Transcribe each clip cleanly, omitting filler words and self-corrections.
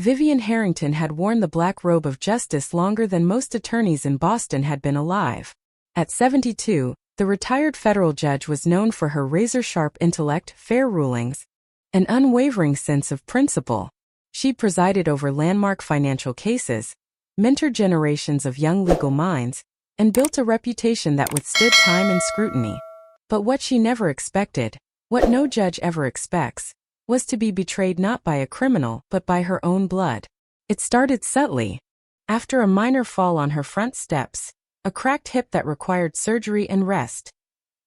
Vivian Harrington had worn the black robe of justice longer than most attorneys in Boston had been alive. At 72, the retired federal judge was known for her razor-sharp intellect, fair rulings, and unwavering sense of principle. She presided over landmark financial cases, mentored generations of young legal minds, and built a reputation that withstood time and scrutiny. But what she never expected, what no judge ever expects, was to be betrayed not by a criminal but by her own blood. It started subtly. After a minor fall on her front steps, a cracked hip that required surgery and rest,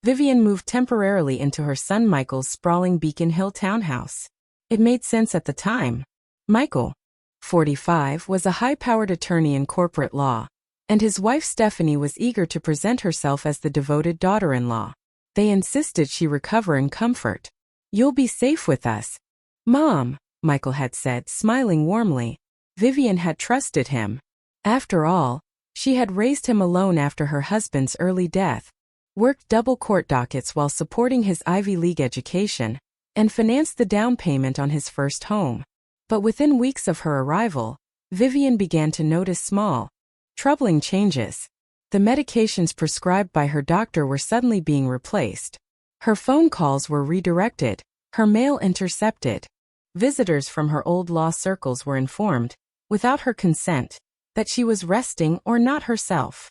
Vivian moved temporarily into her son Michael's sprawling Beacon Hill townhouse. It made sense at the time. Michael, 45, was a high-powered attorney in corporate law, and his wife Stephanie was eager to present herself as the devoted daughter-in-law. They insisted she recover in comfort. "You'll be safe with us, Mom," Michael had said, smiling warmly. Vivian had trusted him. After all, she had raised him alone after her husband's early death, worked double court dockets while supporting his Ivy League education, and financed the down payment on his first home. But within weeks of her arrival, Vivian began to notice small, troubling changes. The medications prescribed by her doctor were suddenly being replaced. Her phone calls were redirected, her mail intercepted. Visitors from her old law circles were informed, without her consent, that she was resting or not herself.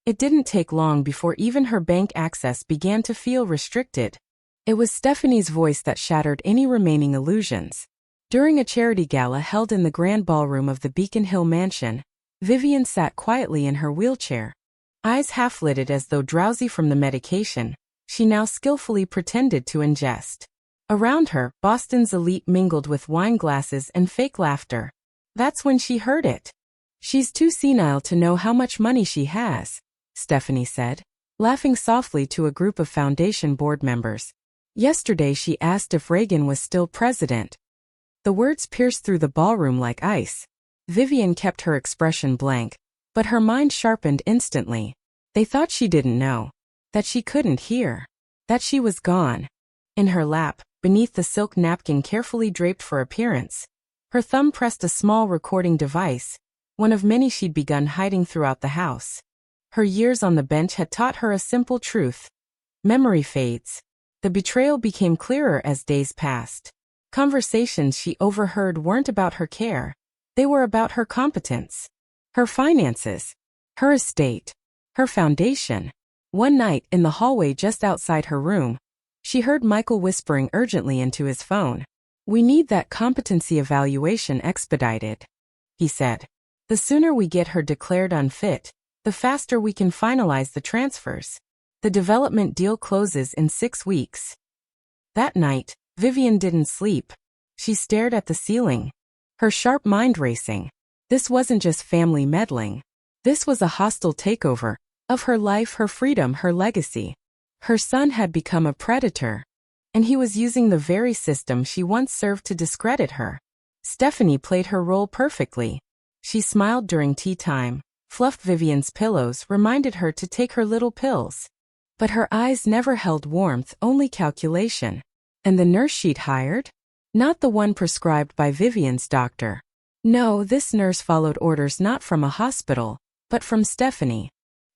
It didn't take long before even her bank access began to feel restricted. It was Stephanie's voice that shattered any remaining illusions. During a charity gala held in the grand ballroom of the Beacon Hill mansion, Vivian sat quietly in her wheelchair, eyes half-lidded as though drowsy from the medication she now skillfully pretended to ingest. Around her, Boston's elite mingled with wine glasses and fake laughter. That's when she heard it. "She's too senile to know how much money she has," Stephanie said, laughing softly to a group of foundation board members. "Yesterday she asked if Reagan was still president." The words pierced through the ballroom like ice. Vivian kept her expression blank, but her mind sharpened instantly. They thought she didn't know, that she couldn't hear, that she was gone. In her lap, beneath the silk napkin carefully draped for appearance, her thumb pressed a small recording device, one of many she'd begun hiding throughout the house. Her years on the bench had taught her a simple truth. Memory fades. The betrayal became clearer as days passed. Conversations she overheard weren't about her care. They were about her competence, her finances, her estate, her foundation. One night, in the hallway just outside her room, she heard Michael whispering urgently into his phone. "We need that competency evaluation expedited," he said. "The sooner we get her declared unfit, the faster we can finalize the transfers. The development deal closes in 6 weeks." That night, Vivian didn't sleep. She stared at the ceiling, her sharp mind racing. This wasn't just family meddling. This was a hostile takeover of her life, her freedom, her legacy. Her son had become a predator, and he was using the very system she once served to discredit her. Stephanie played her role perfectly. She smiled during tea time, fluffed Vivian's pillows, reminded her to take her little pills. But her eyes never held warmth, only calculation. And the nurse she'd hired? Not the one prescribed by Vivian's doctor. No, this nurse followed orders not from a hospital, but from Stephanie.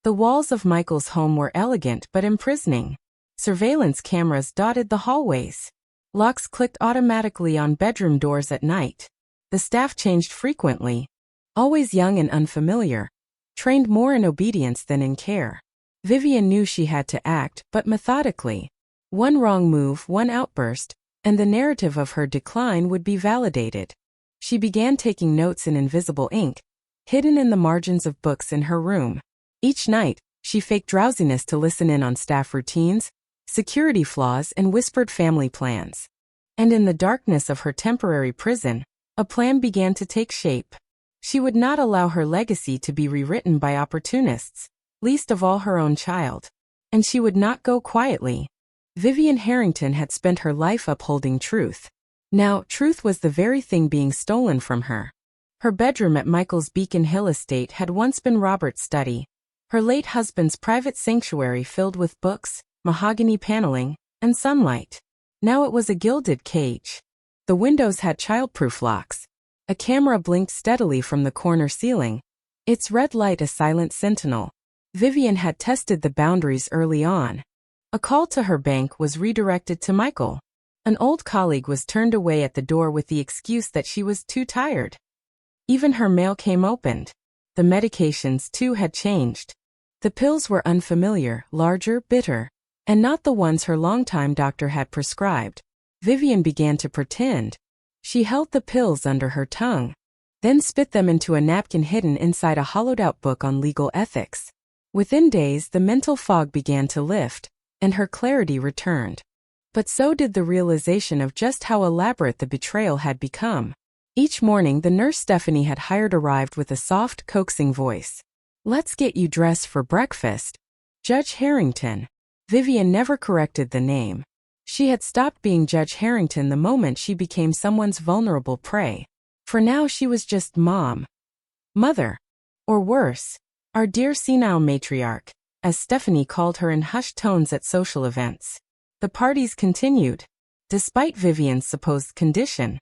The walls of Michael's home were elegant but imprisoning. Surveillance cameras dotted the hallways. Locks clicked automatically on bedroom doors at night. The staff changed frequently, always young and unfamiliar, trained more in obedience than in care. Vivian knew she had to act, but methodically. One wrong move, one outburst, and the narrative of her decline would be validated. She began taking notes in invisible ink, hidden in the margins of books in her room. Each night, she faked drowsiness to listen in on staff routines, security flaws, and whispered family plans. And in the darkness of her temporary prison, a plan began to take shape. She would not allow her legacy to be rewritten by opportunists, least of all her own child. And she would not go quietly. Vivian Harrington had spent her life upholding truth. Now, truth was the very thing being stolen from her. Her bedroom at Michael's Beacon Hill estate had once been Robert's study, her late husband's private sanctuary filled with books, mahogany paneling, and sunlight. Now it was a gilded cage. The windows had childproof locks. A camera blinked steadily from the corner ceiling, its red light a silent sentinel. Vivian had tested the boundaries early on. A call to her bank was redirected to Michael. An old colleague was turned away at the door with the excuse that she was too tired. Even her mail came opened. The medications, too, had changed. The pills were unfamiliar, larger, bitter, and not the ones her longtime doctor had prescribed. Vivian began to pretend. She held the pills under her tongue, then spit them into a napkin hidden inside a hollowed-out book on legal ethics. Within days, the mental fog began to lift, and her clarity returned. But so did the realization of just how elaborate the betrayal had become. Each morning, the nurse Stephanie had hired arrived with a soft, coaxing voice. "Let's get you dressed for breakfast." Judge Harrington. Vivian never corrected the name. She had stopped being Judge Harrington the moment she became someone's vulnerable prey. For now she was just Mom. Mother. Or worse, our dear senile matriarch, as Stephanie called her in hushed tones at social events. The parties continued. Despite Vivian's supposed condition,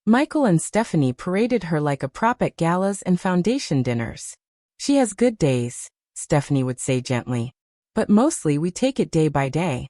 Michael and Stephanie paraded her like a prop at galas and foundation dinners. "She has good days," Stephanie would say gently, "but mostly we take it day by day."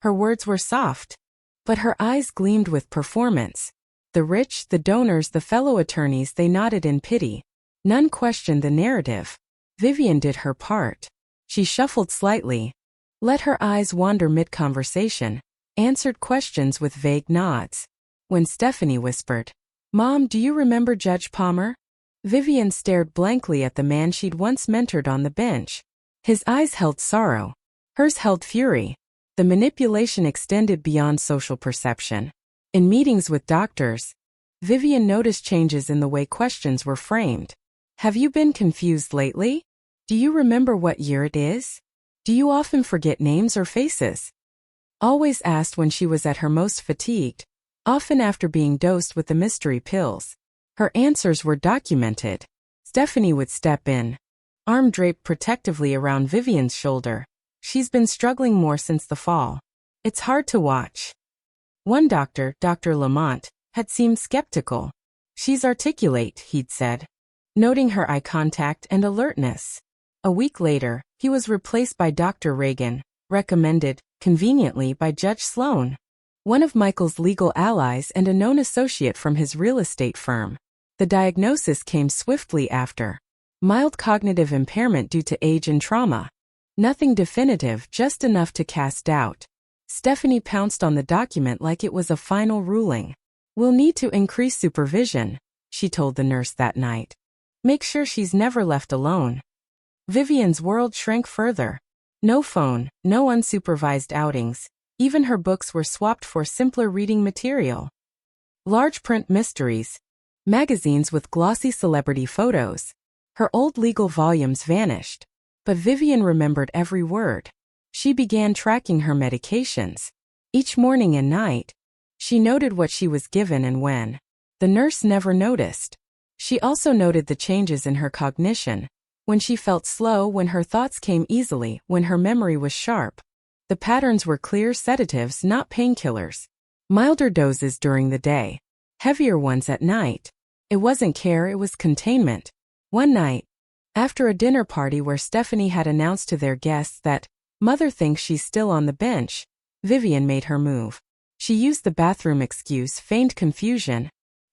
Her words were soft, but her eyes gleamed with performance. The rich, the donors, the fellow attorneys, they nodded in pity. None questioned the narrative. Vivian did her part. She shuffled slightly, let her eyes wander mid-conversation, answered questions with vague nods. When Stephanie whispered, "Mom, do you remember Judge Palmer?" Vivian stared blankly at the man she'd once mentored on the bench. His eyes held sorrow. Hers held fury. The manipulation extended beyond social perception. In meetings with doctors, Vivian noticed changes in the way questions were framed. "Have you been confused lately? Do you remember what year it is? Do you often forget names or faces?" Always asked when she was at her most fatigued, often after being dosed with the mystery pills. Her answers were documented. Stephanie would step in, arm draped protectively around Vivian's shoulder. "She's been struggling more since the fall. It's hard to watch." One doctor, Dr. Lamont, had seemed skeptical. "She's articulate," he'd said, noting her eye contact and alertness. A week later, he was replaced by Dr. Reagan, recommended, conveniently, by Judge Sloan, one of Michael's legal allies and a known associate from his real estate firm. The diagnosis came swiftly after. Mild cognitive impairment due to age and trauma. Nothing definitive, just enough to cast doubt. Stephanie pounced on the document like it was a final ruling. "We'll need to increase supervision," she told the nurse that night. "Make sure she's never left alone." Vivian's world shrank further. No phone, no unsupervised outings. Even her books were swapped for simpler reading material. Large print mysteries. Magazines with glossy celebrity photos. Her old legal volumes vanished. But Vivian remembered every word. She began tracking her medications. Each morning and night, she noted what she was given and when. The nurse never noticed. She also noted the changes in her cognition. When she felt slow, when her thoughts came easily, when her memory was sharp. The patterns were clear sedatives, not painkillers. Milder doses during the day, heavier ones at night. It wasn't care, it was containment. One night, after a dinner party where Stephanie had announced to their guests that, "Mother thinks she's still on the bench," Vivian made her move. She used the bathroom excuse, feigned confusion,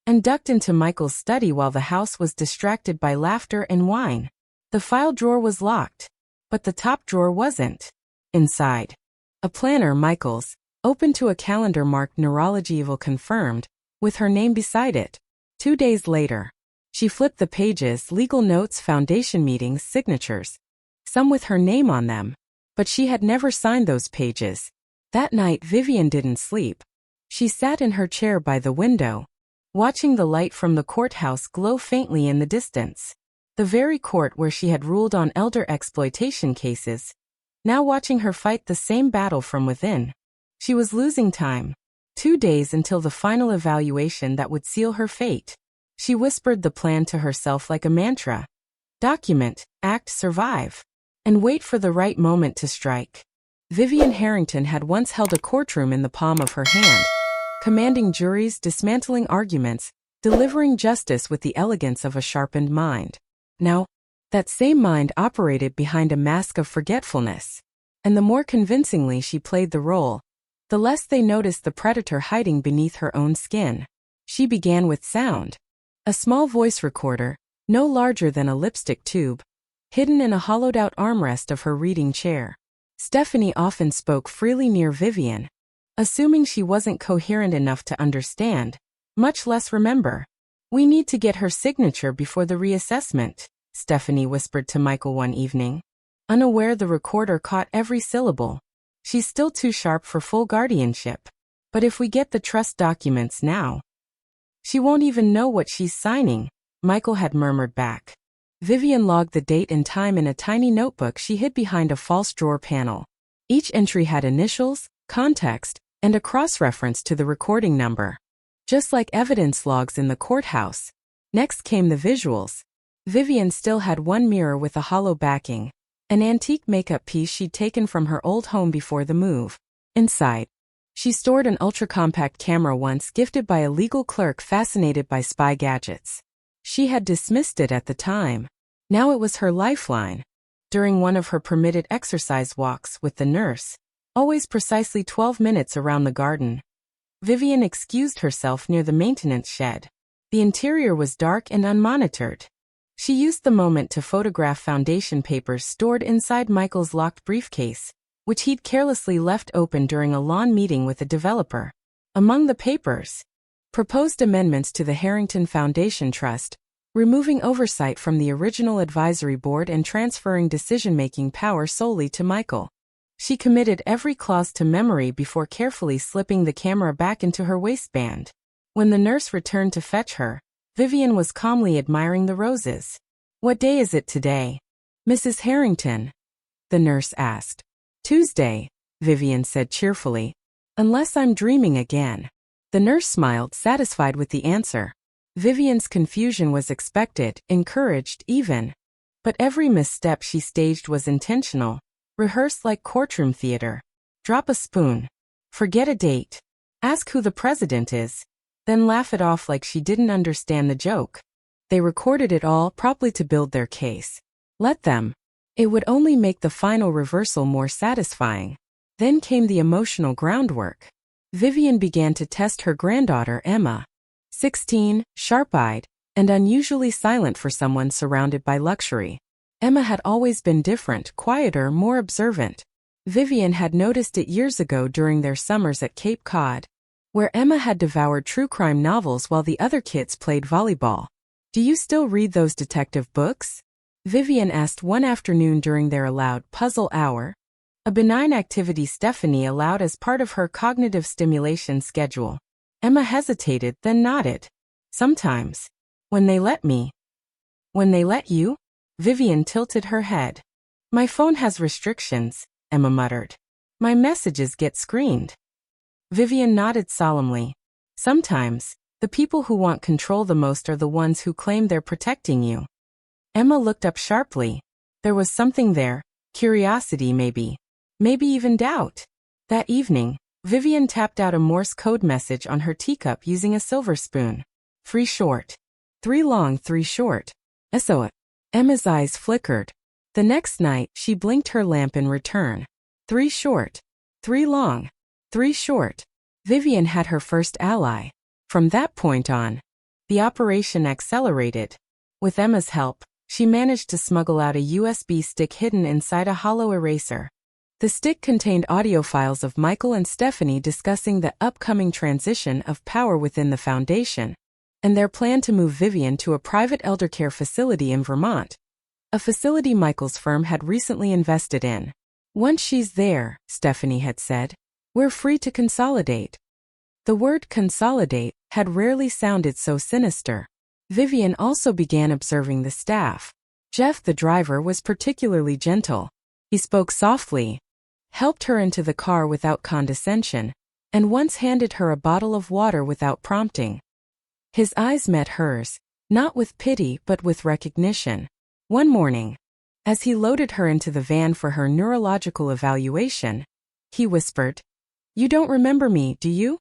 and ducked into Michael's study while the house was distracted by laughter and wine. The file drawer was locked, but the top drawer wasn't. Inside, a planner, Michael's, open to a calendar marked "Neurology Evil Confirmed," with her name beside it. 2 days later, she flipped the pages, legal notes, foundation meetings, signatures, some with her name on them, but she had never signed those pages. That night Vivian didn't sleep. She sat in her chair by the window, watching the light from the courthouse glow faintly in the distance. The very court where she had ruled on elder exploitation cases, now watching her fight the same battle from within. She was losing time. 2 days until the final evaluation that would seal her fate. She whispered the plan to herself like a mantra. Document, act, survive, and wait for the right moment to strike. Vivian Harrington had once held a courtroom in the palm of her hand, commanding juries, dismantling arguments, delivering justice with the elegance of a sharpened mind. Now, that same mind operated behind a mask of forgetfulness. And the more convincingly she played the role, the less they noticed the predator hiding beneath her own skin. She began with sound. A small voice recorder, no larger than a lipstick tube, hidden in a hollowed-out armrest of her reading chair. Stephanie often spoke freely near Vivian, assuming she wasn't coherent enough to understand, much less remember. "We need to get her signature before the reassessment," Stephanie whispered to Michael one evening. Unaware the recorder caught every syllable. "She's still too sharp for full guardianship. But if we get the trust documents now, she won't even know what she's signing," Michael had murmured back. Vivian logged the date and time in a tiny notebook she hid behind a false drawer panel. Each entry had initials, context, and a cross-reference to the recording number. Just like evidence logs in the courthouse. Next came the visuals. Vivian still had one mirror with a hollow backing, an antique makeup piece she'd taken from her old home before the move. Inside, she stored an ultra-compact camera once gifted by a legal clerk fascinated by spy gadgets. She had dismissed it at the time. Now it was her lifeline. During one of her permitted exercise walks with the nurse, always precisely 12 minutes around the garden, Vivian excused herself near the maintenance shed. The interior was dark and unmonitored. She used the moment to photograph foundation papers stored inside Michael's locked briefcase, which he'd carelessly left open during a lawn meeting with a developer. Among the papers, proposed amendments to the Harrington Foundation Trust, removing oversight from the original advisory board and transferring decision-making power solely to Michael. She committed every clause to memory before carefully slipping the camera back into her waistband. When the nurse returned to fetch her, Vivian was calmly admiring the roses. "What day is it today, Mrs. Harrington?" the nurse asked. "Tuesday," Vivian said cheerfully. "Unless I'm dreaming again." The nurse smiled, satisfied with the answer. Vivian's confusion was expected, encouraged even. But every misstep she staged was intentional, rehearsed like courtroom theater. Drop a spoon. Forget a date. Ask who the president is. Then laugh it off like she didn't understand the joke. They recorded it all properly to build their case. Let them. It would only make the final reversal more satisfying. Then came the emotional groundwork. Vivian began to test her granddaughter Emma. 16, sharp-eyed, and unusually silent for someone surrounded by luxury. Emma had always been different, quieter, more observant. Vivian had noticed it years ago during their summers at Cape Cod, where Emma had devoured true crime novels while the other kids played volleyball. "Do you still read those detective books?" Vivian asked one afternoon during their allowed puzzle hour, a benign activity Stephanie allowed as part of her cognitive stimulation schedule. Emma hesitated, then nodded. "Sometimes. When they let me." "When they let you?" Vivian tilted her head. "My phone has restrictions," Emma muttered. "My messages get screened." Vivian nodded solemnly. "Sometimes, the people who want control the most are the ones who claim they're protecting you." Emma looked up sharply. There was something there, curiosity maybe even doubt. That evening, Vivian tapped out a Morse code message on her teacup using a silver spoon. 3 short. 3 long, 3 short. SOA. Emma's eyes flickered. The next night, she blinked her lamp in return. 3 short. 3 long. 3 short. Vivian had her first ally. From that point on, the operation accelerated. With Emma's help, she managed to smuggle out a USB stick hidden inside a hollow eraser. The stick contained audio files of Michael and Stephanie discussing the upcoming transition of power within the foundation, and their plan to move Vivian to a private eldercare facility in Vermont, a facility Michael's firm had recently invested in. "Once she's there," Stephanie had said, "we're free to consolidate." The word consolidate had rarely sounded so sinister. Vivian also began observing the staff. Jeff, the driver, was particularly gentle. He spoke softly, helped her into the car without condescension, and once handed her a bottle of water without prompting. His eyes met hers, not with pity but with recognition. One morning, as he loaded her into the van for her neurological evaluation, he whispered, "You don't remember me, do you?"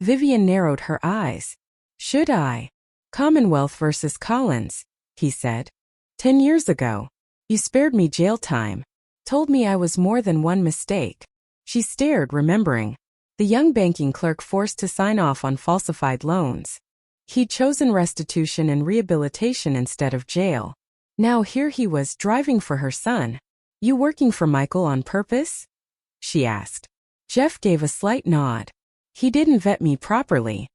Vivian narrowed her eyes. "Should I?" Commonwealth versus Collins, he said. 10 years ago. You spared me jail time. Told me I was more than one mistake. She stared, remembering. The young banking clerk forced to sign off on falsified loans. He'd chosen restitution and rehabilitation instead of jail. Now here he was driving for her son. You working for Michael on purpose? She asked. Jeff gave a slight nod. He didn't vet me properly.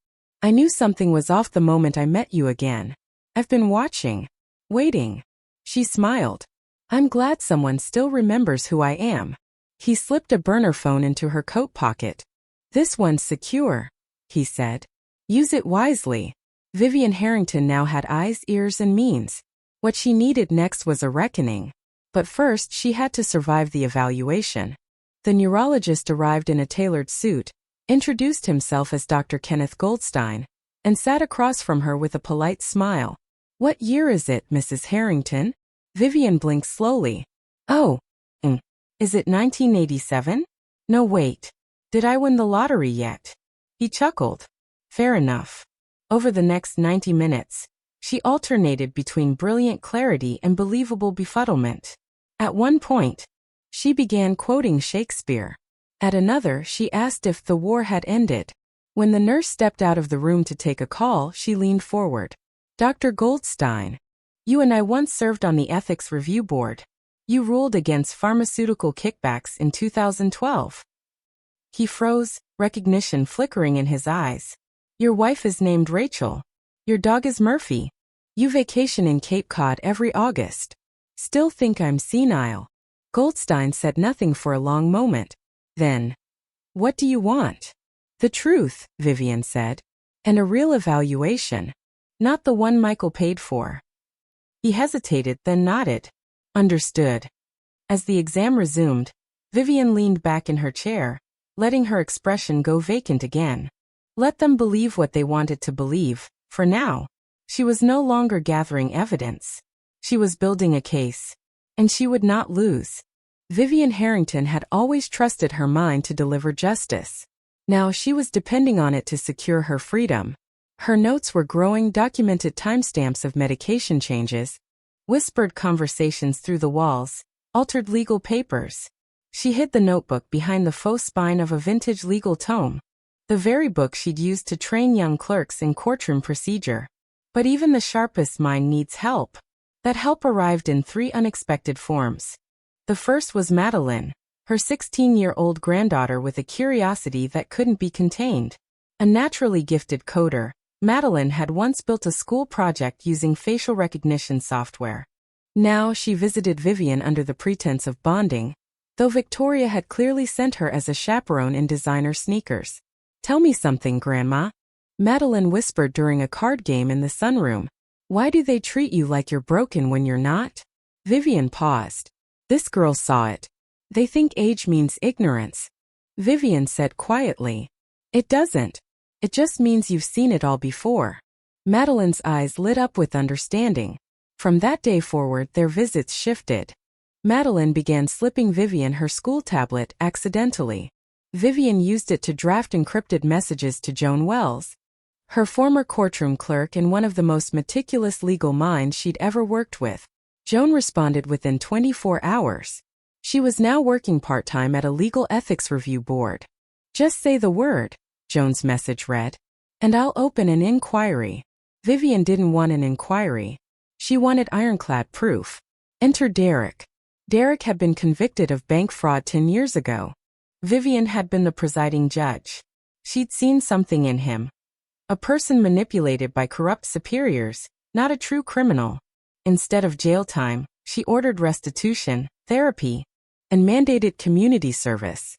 I knew something was off the moment I met you again. I've been watching. Waiting. She smiled. I'm glad someone still remembers who I am. He slipped a burner phone into her coat pocket. This one's secure, he said. Use it wisely. Vivian Harrington now had eyes, ears, and means. What she needed next was a reckoning. But first she had to survive the evaluation. The neurologist arrived in a tailored suit, introduced himself as Dr. Kenneth Goldstein, and sat across from her with a polite smile. What year is it, Mrs. Harrington? Vivian blinked slowly. Oh, is it 1987? No, wait. Did I win the lottery yet? He chuckled. Fair enough. Over the next 90 minutes, she alternated between brilliant clarity and believable befuddlement. At one point, she began quoting Shakespeare. At another, she asked if the war had ended. When the nurse stepped out of the room to take a call, she leaned forward. Dr. Goldstein, you and I once served on the Ethics Review Board. You ruled against pharmaceutical kickbacks in 2012. He froze, recognition flickering in his eyes. Your wife is named Rachel. Your dog is Murphy. You vacation in Cape Cod every August. Still think I'm senile. Goldstein said nothing for a long moment. Then, what do you want? The truth, Vivian said. And a real evaluation. Not the one Michael paid for. He hesitated, then nodded. Understood. As the exam resumed, Vivian leaned back in her chair, letting her expression go vacant again. Let them believe what they wanted to believe, for now. She was no longer gathering evidence. She was building a case. And she would not lose. Vivian Harrington had always trusted her mind to deliver justice. Now she was depending on it to secure her freedom. Her notes were growing, documented timestamps of medication changes, whispered conversations through the walls, altered legal papers. She hid the notebook behind the faux spine of a vintage legal tome, the very book she'd used to train young clerks in courtroom procedure. But even the sharpest mind needs help. That help arrived in 3 unexpected forms. The first was Madeline, her 16-year-old granddaughter with a curiosity that couldn't be contained. A naturally gifted coder, Madeline had once built a school project using facial recognition software. Now she visited Vivian under the pretense of bonding, though Victoria had clearly sent her as a chaperone in designer sneakers. Tell me something, Grandma. Madeline whispered during a card game in the sunroom. Why do they treat you like you're broken when you're not? Vivian paused. This girl saw it. They think age means ignorance. Vivian said quietly. It doesn't. It just means you've seen it all before. Madeline's eyes lit up with understanding. From that day forward, their visits shifted. Madeline began slipping Vivian her school tablet accidentally. Vivian used it to draft encrypted messages to Joan Wells, her former courtroom clerk and one of the most meticulous legal minds she'd ever worked with. Joan responded within 24 hours. She was now working part-time at a legal ethics review board. Just say the word, Joan's message read, and I'll open an inquiry. Vivian didn't want an inquiry. She wanted ironclad proof. Enter Derek. Derek had been convicted of bank fraud 10 years ago. Vivian had been the presiding judge. She'd seen something in him. A person manipulated by corrupt superiors, not a true criminal. Instead of jail time, she ordered restitution, therapy, and mandated community service.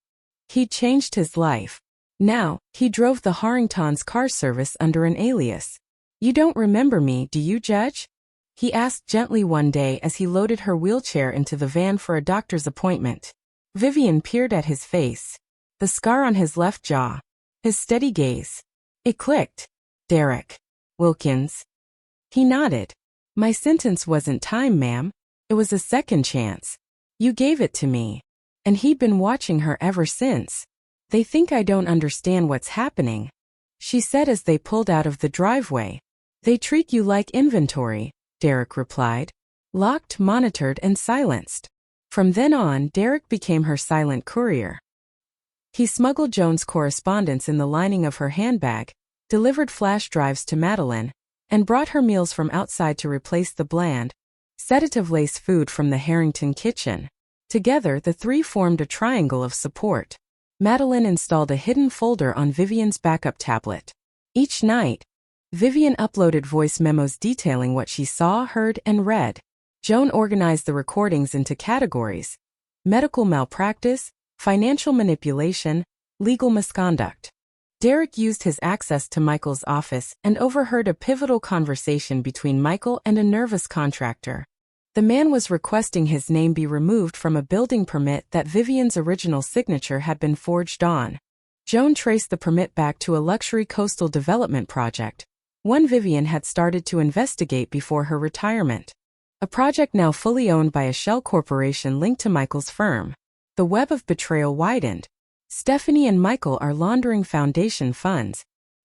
He'd changed his life. Now, he drove the Harringtons' car service under an alias. You don't remember me, do you, Judge? He asked gently one day as he loaded her wheelchair into the van for a doctor's appointment. Vivian peered at his face. The scar on his left jaw. His steady gaze. It clicked. Derek. Wilkins. He nodded. My sentence wasn't time, ma'am. It was a second chance. You gave it to me. And he'd been watching her ever since. They think I don't understand what's happening, she said as they pulled out of the driveway. They treat you like inventory, Derek replied. Locked, monitored, and silenced. From then on, Derek became her silent courier. He smuggled Joan's correspondence in the lining of her handbag, delivered flash drives to Madeline, and brought her meals from outside to replace the bland, sedative-laced food from the Harrington kitchen. Together, the three formed a triangle of support. Madeline installed a hidden folder on Vivian's backup tablet. Each night, Vivian uploaded voice memos detailing what she saw, heard, and read. Joan organized the recordings into categories: medical malpractice, financial manipulation, legal misconduct. Derek used his access to Michael's office and overheard a pivotal conversation between Michael and a nervous contractor. The man was requesting his name be removed from a building permit that Vivian's original signature had been forged on. Joan traced the permit back to a luxury coastal development project, one Vivian had started to investigate before her retirement. A project now fully owned by a shell corporation linked to Michael's firm. The web of betrayal widened. Stephanie and Michael are laundering foundation funds,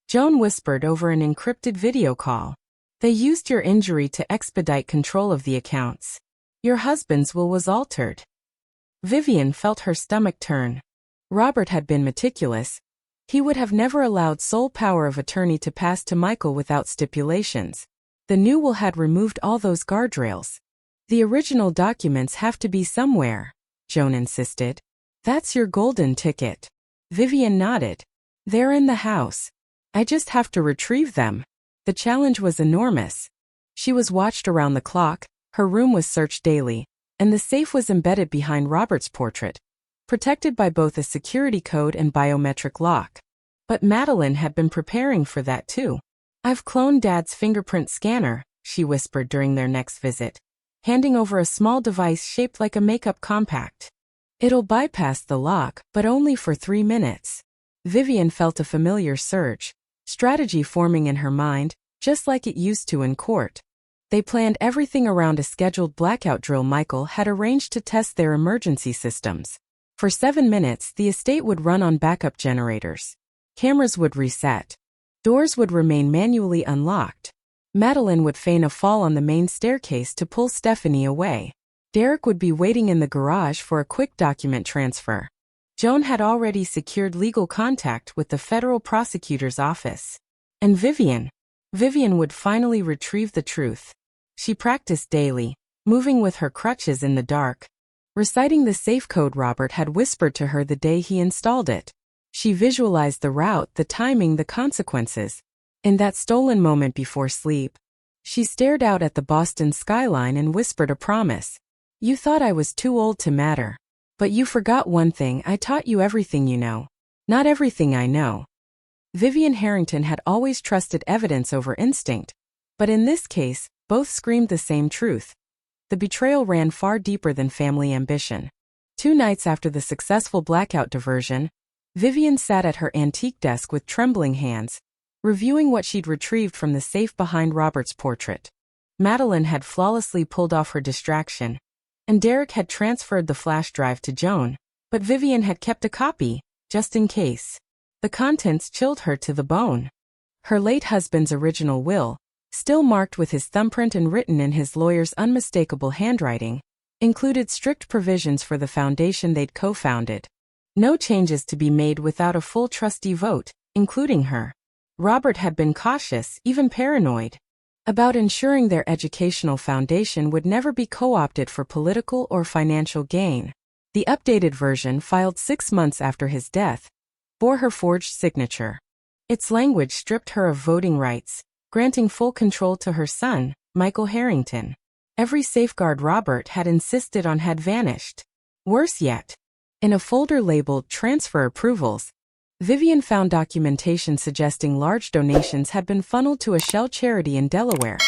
Joan whispered over an encrypted video call. They used your injury to expedite control of the accounts. Your husband's will was altered. Vivian felt her stomach turn. Robert had been meticulous. He would have never allowed sole power of attorney to pass to Michael without stipulations. The new will had removed all those guardrails. The original documents have to be somewhere, Joan insisted. That's your golden ticket. Vivian nodded. They're in the house. I just have to retrieve them. The challenge was enormous. She was watched around the clock, her room was searched daily, and the safe was embedded behind Robert's portrait, protected by both a security code and biometric lock. But Madeline had been preparing for that too. I've cloned Dad's fingerprint scanner, she whispered during their next visit, handing over a small device shaped like a makeup compact. It'll bypass the lock, but only for 3 minutes. Vivian felt a familiar surge, strategy forming in her mind, just like it used to in court. They planned everything around a scheduled blackout drill Michael had arranged to test their emergency systems. For 7 minutes, the estate would run on backup generators. Cameras would reset. Doors would remain manually unlocked. Madeline would feign a fall on the main staircase to pull Stephanie away. Derek would be waiting in the garage for a quick document transfer. Joan had already secured legal contact with the federal prosecutor's office. And Vivian would finally retrieve the truth. She practiced daily, moving with her crutches in the dark, reciting the safe code Robert had whispered to her the day he installed it. She visualized the route, the timing, the consequences. In that stolen moment before sleep, she stared out at the Boston skyline and whispered a promise. You thought I was too old to matter. But you forgot one thing. I taught you everything you know. Not everything I know. Vivian Harrington had always trusted evidence over instinct. But in this case, both screamed the same truth. The betrayal ran far deeper than family ambition. 2 nights after the successful blackout diversion, Vivian sat at her antique desk with trembling hands, reviewing what she'd retrieved from the safe behind Robert's portrait. Madeline had flawlessly pulled off her distraction, and Derek had transferred the flash drive to Joan, but Vivian had kept a copy, just in case. The contents chilled her to the bone. Her late husband's original will, still marked with his thumbprint and written in his lawyer's unmistakable handwriting, included strict provisions for the foundation they'd co-founded. No changes to be made without a full trustee vote, including her. Robert had been cautious, even paranoid, about ensuring their educational foundation would never be co-opted for political or financial gain. The updated version, filed 6 months after his death, bore her forged signature. Its language stripped her of voting rights, granting full control to her son, Michael Harrington. Every safeguard Robert had insisted on had vanished. Worse yet, in a folder labeled Transfer Approvals, Vivian found documentation suggesting large donations had been funneled to a shell charity in Delaware,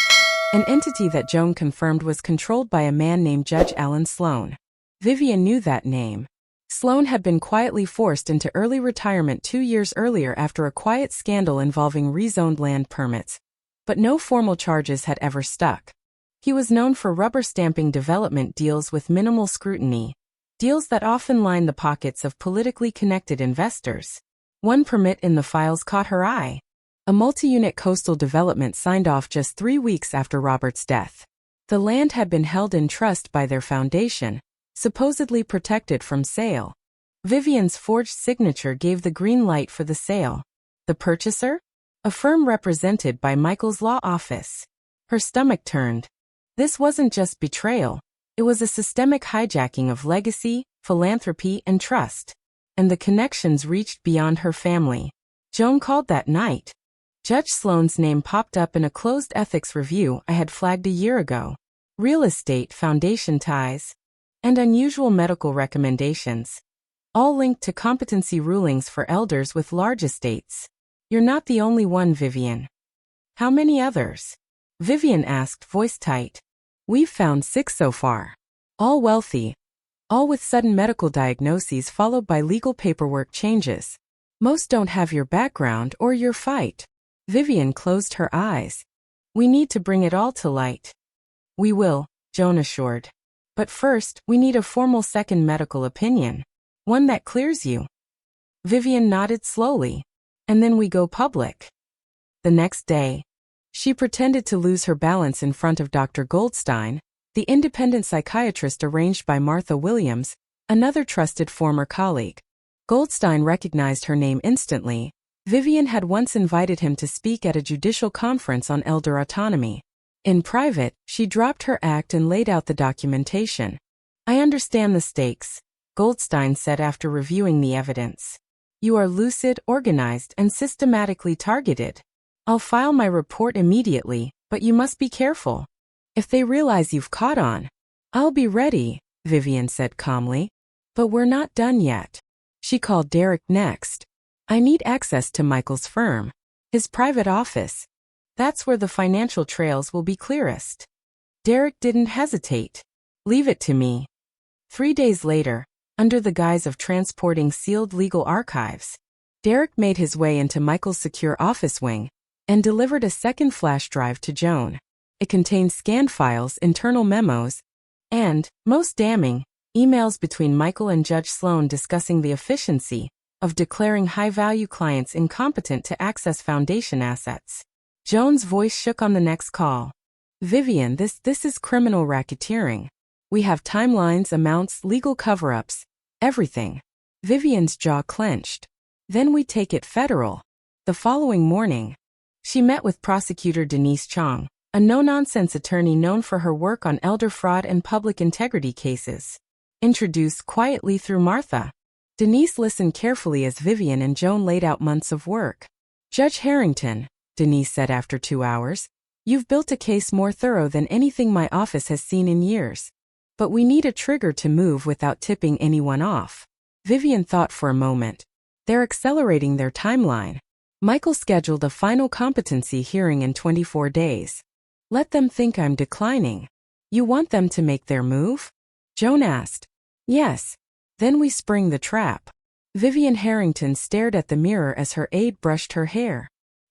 an entity that Joan confirmed was controlled by a man named Judge Alan Sloan. Vivian knew that name. Sloan had been quietly forced into early retirement 2 years earlier after a quiet scandal involving rezoned land permits, but no formal charges had ever stuck. He was known for rubber-stamping development deals with minimal scrutiny, deals that often lined the pockets of politically connected investors. One permit in the files caught her eye. a multi-unit coastal development signed off just 3 weeks after Robert's death. The land had been held in trust by their foundation, supposedly protected from sale. Vivian's forged signature gave the green light for the sale. The purchaser? A firm represented by Michael's law office. Her stomach turned. This wasn't just betrayal. It was a systemic hijacking of legacy, philanthropy, and trust. And the connections reached beyond her family. Joan called that night. Judge Sloan's name popped up in a closed ethics review I had flagged a year ago. Real estate foundation ties. And unusual medical recommendations. All linked to competency rulings for elders with large estates. You're not the only one, Vivian. How many others? Vivian asked, voice tight. We've found 6 so far. All wealthy. All with sudden medical diagnoses followed by legal paperwork changes. Most don't have your background or your fight. Vivian closed her eyes. We need to bring it all to light. We will, Joan assured. But first, we need a formal second medical opinion. One that clears you. Vivian nodded slowly. And then we go public. The next day, she pretended to lose her balance in front of Dr. Goldstein, the independent psychiatrist arranged by Martha Williams, another trusted former colleague. Goldstein recognized her name instantly. Vivian had once invited him to speak at a judicial conference on elder autonomy. In private, she dropped her act and laid out the documentation. I understand the stakes, Goldstein said after reviewing the evidence. You are lucid, organized, and systematically targeted. I'll file my report immediately, but you must be careful. If they realize you've caught on, I'll be ready, Vivian said calmly. But we're not done yet. She called Derek next. I need access to Michael's firm. His private office. That's where the financial trails will be clearest. Derek didn't hesitate. Leave it to me. 3 days later, under the guise of transporting sealed legal archives, Derek made his way into Michael's secure office wing and delivered a second flash drive to Joan. It contained scanned files, internal memos, and, most damning, emails between Michael and Judge Sloan discussing the efficiency of declaring high-value clients incompetent to access foundation assets. Joan's voice shook on the next call. Vivian, this is criminal racketeering. We have timelines, amounts, legal cover-ups, everything. Vivian's jaw clenched. Then we take it federal. The following morning, she met with prosecutor Denise Chong, a no-nonsense attorney known for her work on elder fraud and public integrity cases. Introduced quietly through Martha, Denise listened carefully as Vivian and Joan laid out months of work. Judge Harrington, Denise said after 2 hours, you've built a case more thorough than anything my office has seen in years. But we need a trigger to move without tipping anyone off. Vivian thought for a moment. They're accelerating their timeline. Michael scheduled a final competency hearing in 24 days. Let them think I'm declining. You want them to make their move? Joan asked. Yes. Then we spring the trap. Vivian Harrington stared at the mirror as her aide brushed her hair.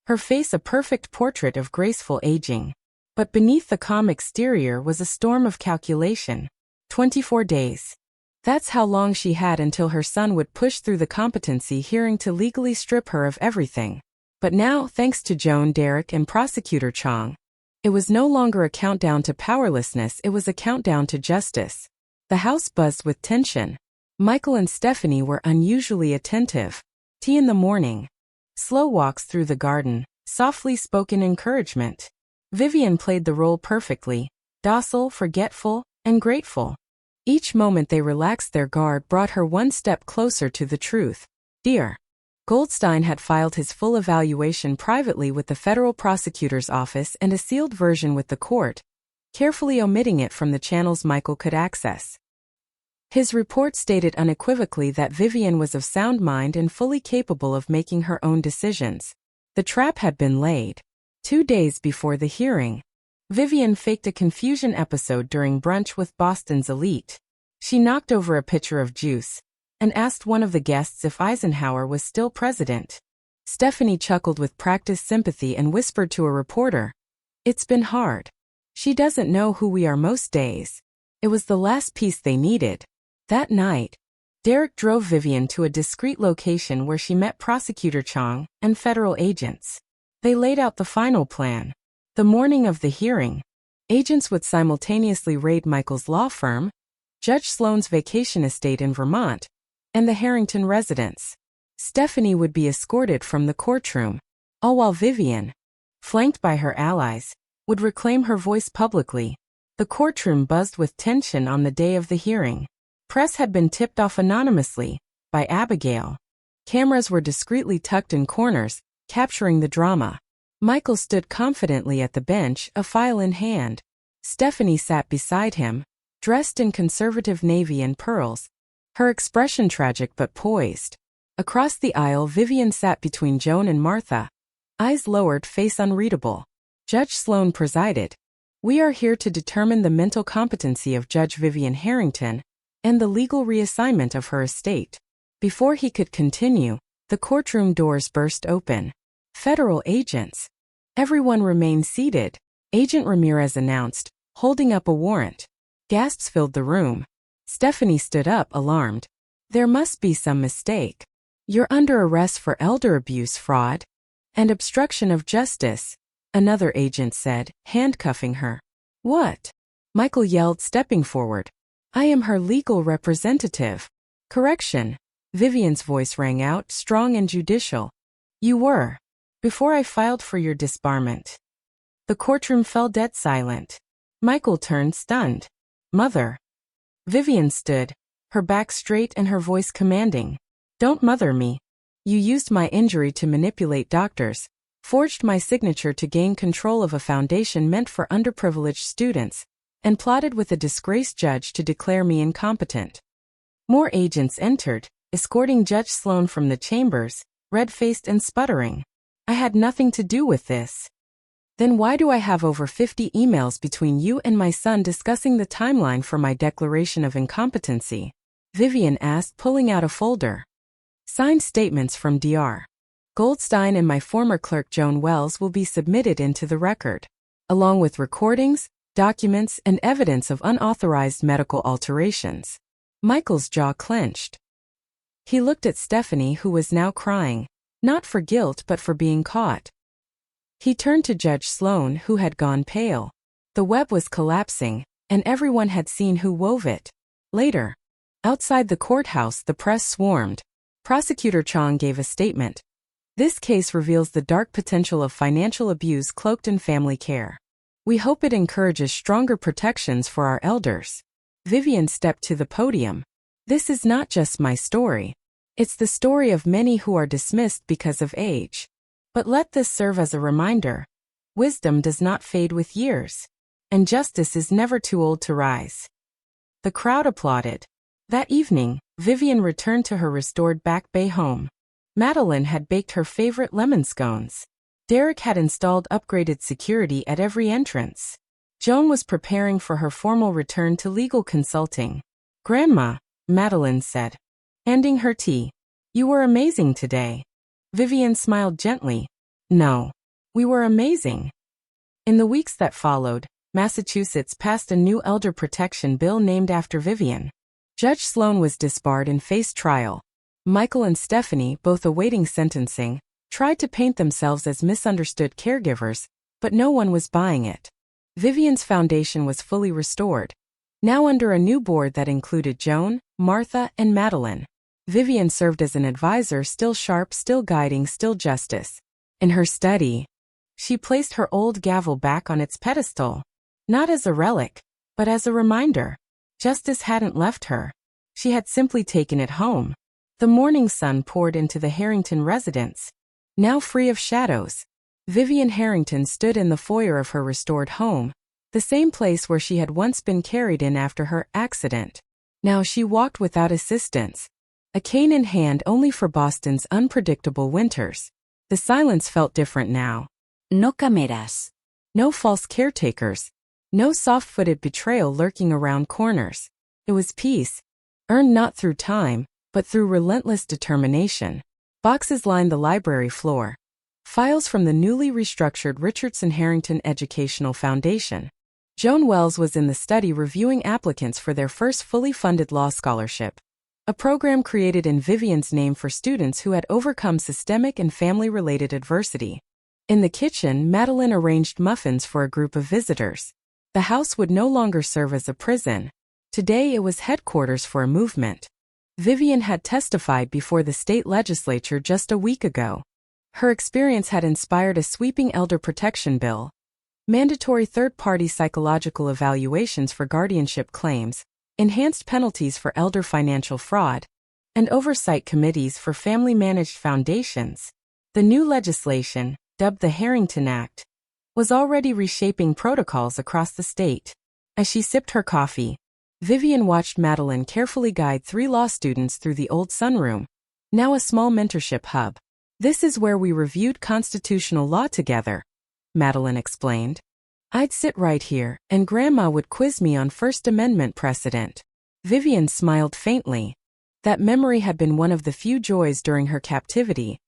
Her face a perfect portrait of graceful aging. But beneath the calm exterior was a storm of calculation. 24 days. That's how long she had until her son would push through the competency hearing to legally strip her of everything. But now, thanks to Joan, Derek, and Prosecutor Chong, it was no longer a countdown to powerlessness, it was a countdown to justice. The house buzzed with tension. Michael and Stephanie were unusually attentive. Tea in the morning. Slow walks through the garden, softly spoken encouragement. Vivian played the role perfectly, docile, forgetful, and grateful. Each moment they relaxed their guard brought her one step closer to the truth. Dear. Goldstein had filed his full evaluation privately with the federal prosecutor's office and a sealed version with the court, carefully omitting it from the channels Michael could access. His report stated unequivocally that Vivian was of sound mind and fully capable of making her own decisions. The trap had been laid. 2 days before the hearing, Vivian faked a confusion episode during brunch with Boston's elite. She knocked over a pitcher of juice and asked one of the guests if Eisenhower was still president. Stephanie chuckled with practiced sympathy and whispered to a reporter, "It's been hard. She doesn't know who we are most days." It was the last piece they needed. That night, Derek drove Vivian to a discreet location where she met Prosecutor Chong and federal agents. They laid out the final plan. The morning of the hearing, agents would simultaneously raid Michael's law firm, Judge Sloan's vacation estate in Vermont, and the Harrington residence. Stephanie would be escorted from the courtroom, all while Vivian, flanked by her allies, would reclaim her voice publicly. The courtroom buzzed with tension on the day of the hearing. Press had been tipped off anonymously by Abigail. Cameras were discreetly tucked in corners, capturing the drama. Michael stood confidently at the bench, a file in hand. Stephanie sat beside him, dressed in conservative navy and pearls, her expression tragic but poised. Across the aisle, Vivian sat between Joan and Martha, eyes lowered, face unreadable. Judge Sloan presided. We are here to determine the mental competency of Judge Vivian Harrington and the legal reassignment of her estate. Before he could continue, the courtroom doors burst open. Federal agents. Everyone remained seated, Agent Ramirez announced, holding up a warrant. Gasps filled the room. Stephanie stood up, alarmed. There must be some mistake. You're under arrest for elder abuse, fraud, and obstruction of justice, another agent said, handcuffing her. What? Michael yelled, stepping forward. I am her legal representative. Correction. Vivian's voice rang out, strong and judicial. You were. Before I filed for your disbarment. The courtroom fell dead silent. Michael turned, stunned. Mother. Vivian stood, her back straight and her voice commanding. Don't mother me. You used my injury to manipulate doctors, forged my signature to gain control of a foundation meant for underprivileged students, and plotted with a disgraced judge to declare me incompetent. More agents entered, escorting Judge Sloan from the chambers, red-faced and sputtering. I had nothing to do with this. Then why do I have over 50 emails between you and my son discussing the timeline for my declaration of incompetency? Vivian asked, pulling out a folder. Signed statements from Dr. Goldstein and my former clerk Joan Wells will be submitted into the record, along with recordings, documents, and evidence of unauthorized medical alterations. Michael's jaw clenched. He looked at Stephanie, who was now crying, not for guilt but for being caught. He turned to Judge Sloan, who had gone pale. The web was collapsing, and everyone had seen who wove it. Later, outside the courthouse, the press swarmed. Prosecutor Chong gave a statement. This case reveals the dark potential of financial abuse cloaked in family care. We hope it encourages stronger protections for our elders. Vivian stepped to the podium. This is not just my story. It's the story of many who are dismissed because of age. But let this serve as a reminder. Wisdom does not fade with years, and justice is never too old to rise. The crowd applauded. That evening, Vivian returned to her restored Back Bay home. Madeline had baked her favorite lemon scones. Derek had installed upgraded security at every entrance. Joan was preparing for her formal return to legal consulting. Grandma, Madeline said, handing her tea. You were amazing today. Vivian smiled gently. No. We were amazing. In the weeks that followed, Massachusetts passed a new elder protection bill named after Vivian. Judge Sloan was disbarred and faced trial. Michael and Stephanie, both awaiting sentencing, tried to paint themselves as misunderstood caregivers, but no one was buying it. Vivian's foundation was fully restored, now under a new board that included Joan, Martha, and Madeline. Vivian served as an advisor, still sharp, still guiding, still justice. In her study, she placed her old gavel back on its pedestal, not as a relic, but as a reminder. Justice hadn't left her. She had simply taken it home. The morning sun poured into the Harrington residence. Now free of shadows, Vivian Harrington stood in the foyer of her restored home, the same place where she had once been carried in after her accident. Now she walked without assistance, a cane in hand only for Boston's unpredictable winters. The silence felt different now. No cameras. No false caretakers. No soft-footed betrayal lurking around corners. It was peace, earned not through time, but through relentless determination. Boxes lined the library floor. Files from the newly restructured Richardson Harrington Educational Foundation. Joan Wells was in the study reviewing applicants for their first fully funded law scholarship, a program created in Vivian's name for students who had overcome systemic and family-related adversity. In the kitchen, Madeline arranged muffins for a group of visitors. The house would no longer serve as a prison. Today it was headquarters for a movement. Vivian had testified before the state legislature just a week ago. Her experience had inspired a sweeping elder protection bill, mandatory third-party psychological evaluations for guardianship claims, enhanced penalties for elder financial fraud, and oversight committees for family-managed foundations. The new legislation, dubbed the Harrington Act, was already reshaping protocols across the state. As she sipped her coffee, Vivian watched Madeline carefully guide 3 law students through the old sunroom, now a small mentorship hub. "This is where we reviewed constitutional law together," Madeline explained. "I'd sit right here, and Grandma would quiz me on First Amendment precedent." Vivian smiled faintly. That memory had been one of the few joys during her captivity.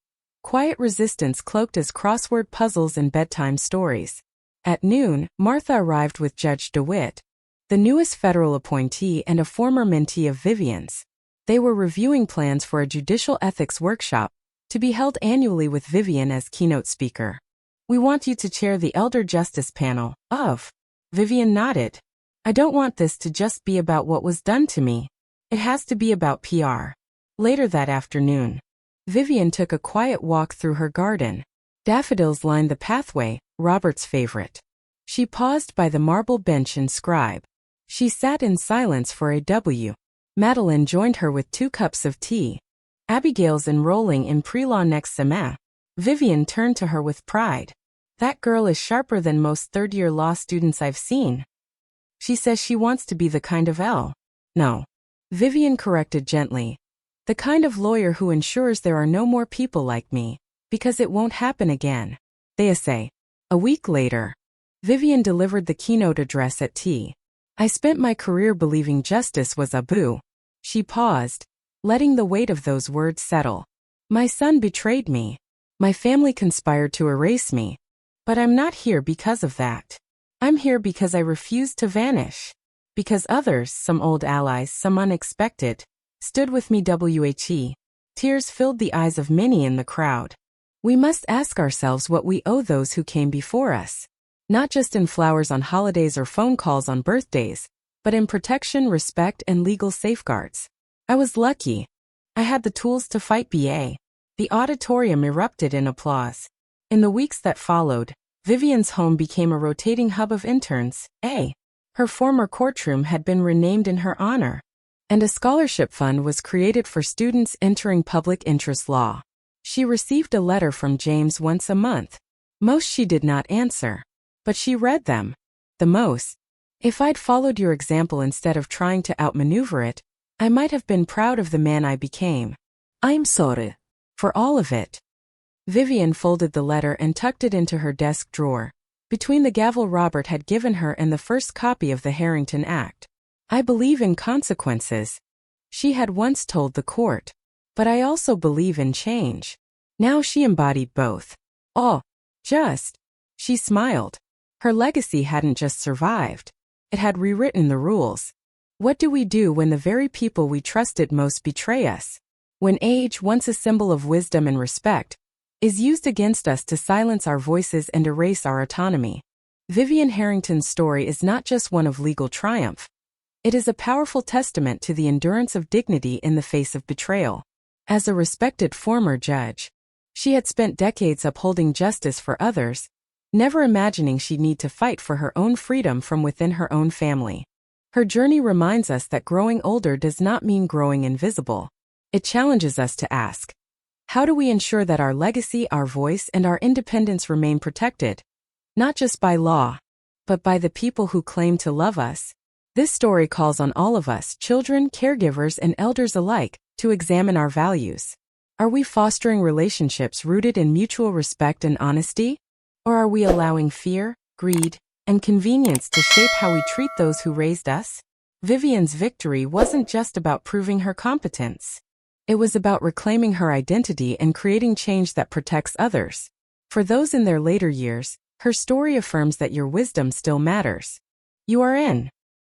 Quiet resistance cloaked as crossword puzzles and bedtime stories. At noon, Martha arrived with Judge DeWitt, the newest federal appointee and a former mentee of Vivian's. They were reviewing plans for a judicial ethics workshop, to be held annually with Vivian as keynote speaker. "We want you to chair the Elder Justice panel of." Vivian nodded. "I don't want this to just be about what was done to me. It has to be about PR." Later that afternoon, Vivian took a quiet walk through her garden. Daffodils lined the pathway, Robert's favorite. She paused by the marble bench and scribe. She sat in silence for a W. Madeline joined her with 2 cups of tea. Abigail's enrolling in pre-law next semester. Vivian turned to her with pride. "That girl is sharper than most third-year law students I've seen. She says she wants to be the kind of No." Vivian corrected gently. "The kind of lawyer who ensures there are no more people like me, because it won't happen again." They say. A week later, Vivian delivered the keynote address at tea. "I spent my career believing justice was a boo." She paused, letting the weight of those words settle. "My son betrayed me. My family conspired to erase me. But I'm not here because of that. I'm here because I refused to vanish. Because others, some old allies, some unexpected, stood with me. Tears filled the eyes of many in the crowd. We must ask ourselves what we owe those who came before us. Not just in flowers on holidays or phone calls on birthdays, but in protection, respect, and legal safeguards. I was lucky. I had the tools to fight BA. The auditorium erupted in applause. In the weeks that followed, Vivian's home became a rotating hub of interns. Her former courtroom had been renamed in her honor, and a scholarship fund was created for students entering public interest law. She received a letter from James once a month. Most she did not answer, but she read them. The most. "If I'd followed your example instead of trying to outmaneuver it, I might have been proud of the man I became. I'm sorry for all of it." Vivian folded the letter and tucked it into her desk drawer, between the gavel Robert had given her and the first copy of the Harrington Act. "I believe in consequences," she had once told the court. "But I also believe in change." Now she embodied both. She smiled. Her legacy hadn't just survived. It had rewritten the rules. What do we do when the very people we trusted most betray us? When age, once a symbol of wisdom and respect, is used against us to silence our voices and erase our autonomy. Vivian Harrington's story is not just one of legal triumph. It is a powerful testament to the endurance of dignity in the face of betrayal. As a respected former judge, she had spent decades upholding justice for others, never imagining she'd need to fight for her own freedom from within her own family. Her journey reminds us that growing older does not mean growing invisible. It challenges us to ask, how do we ensure that our legacy, our voice, and our independence remain protected? Not just by law, but by the people who claim to love us. This story calls on all of us, children, caregivers, and elders alike, to examine our values. Are we fostering relationships rooted in mutual respect and honesty? Or are we allowing fear, greed, and convenience to shape how we treat those who raised us? Vivian's victory wasn't just about proving her competence. It was about reclaiming her identity and creating change that protects others. For those in their later years, her story affirms that your wisdom still matters. You are in